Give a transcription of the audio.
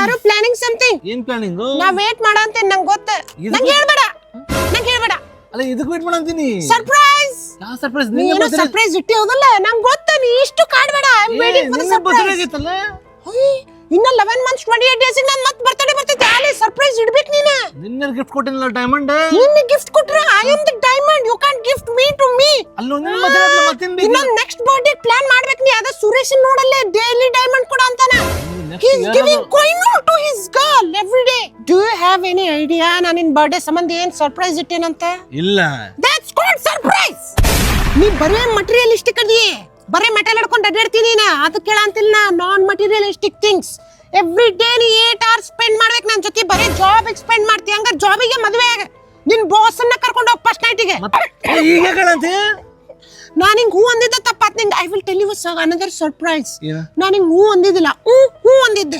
R planning something. ಏನ್ planning? ನಾ wait ಮಾಡಂತೆ ನಂಗೆ ಗೊತ್ತ. ನಂಗೆ ಹೇಳ್ಬೇಡ. ಅಲ್ಲ ಇದಕ್ಕೆ ವೇಟ್ ಮಾಡಂತೀನಿ. ಸರ್ಪ್ರೈಸ್. ಯಾವ ಸರ್ಪ್ರೈಸ್? ನೀನು ಸರ್ಪ್ರೈಸ್ ಇಟ್ಟಿ ಹೋದಲ್ಲ, ನಂಗೆ ಗೊತ್ತ. ನೀ ಇಷ್ಟು ಕಾಡ್ಬೇಡ. I am waiting for the surprise. ಆಗಿತ್ತಲ್ಲ ಇನ್ನ 11 months 28 days ನಾನು ಮತ್ತೆ ಬರ್ತಡೇ ಬರ್ತೈತೆ. ಅಲ್ಲಿ ಸರ್ಪ್ರೈಸ್ ಇಡ್ಬೇಕು ನೀನು. ನಿನ್ನೆ ಗಿಫ್ಟ್ ಕೊಟ್ಟಿಲ್ಲ ಡೈಮಂಡ್. ನಿನ್ನೆ ಗಿಫ್ಟ್ ಕೊಟ್ರ I am the diamond. You can gift me to me. ಅಲ್ಲೋ ನಿನ್ನ ಮದುವೆ ಮತ್ತಿಂದ ಇನ್ನೊಂದು ನೆಕ್ಸ್ಟ್ ಬರ್ತ್ಡೇ ಪ್ಲಾನ್ ಮಾಡ್ಬೇಕು ನೀ. ಅದ ಸುರೇಶ್ ನೋಡಲ್ಲೇ ಡೈಲಿ ಡೈಮಂಡ್ ಕೊಡ ಅಂತಾನ. He is giving coin to his girl every day. Do you have any idea ನಾನು ನಿನ್ನ ಬರ್ತ್ಡೇ ಸಂಬಂಧ ಏನ್ ಸರ್ಪ್ರೈಸ್ ಇಟ್ಟೇನಂತ? ಇಲ್ಲ. That's called surprise. ನೀ ಬರೇ ಮಟೀರಿಯಲಿಸ್ಟಿಕ್ ಅದಿ. ಬರೇ ಮೆಟಲ್ ಹಿಡ್ಕೊಂಡು ಅಡ್ಡಾಡ್ತೀನಿ ನಾ. ಅದು ಕೇಳಂತಿಲ್ಲ. ನಾನ್ ಮಟೀರಿಯಲಿಸ್ಟಿಕ್ ಥಿಂಗ್ಸ್. ಎವ್ರಿ ಡೇ ನೀ 8 hours ಸ್ಪೆಂಡ್ ಮಾಡ್ಬೇಕು ನನ್ನ ಜೊತೆ. ಬರೇ ಜಾಬ್ ಸ್ಪೆಂಡ್ ಮಾಡ್ತಿ. ಹಂಗಾರೆ ಜಾಬಿಗೆ ಮದುವೆ ಆಗ. ನಿನ್ ಬಾಸ್ ಅನ್ನ ಕರ್ಕೊಂಡು ಹೋಗಿ ಫಸ್ಟ್ ನೈಟಿಗೆ. ಈಗ ಕೇಳಂತಿ. ನಾನು ಹಿಂಗ್ ಹೂ ಅಂದಿದ್ದ ತಪ್ಪಾತ್ ನಿಂಗೆ. I will tell you another surprise. ಏನು? ನಾನು ಹಿಂಗ್ ಹೂ ಅಂದಿದ್ದಿಲ್ಲ. ಹೂ ಅಂದಿದ್ದೆ.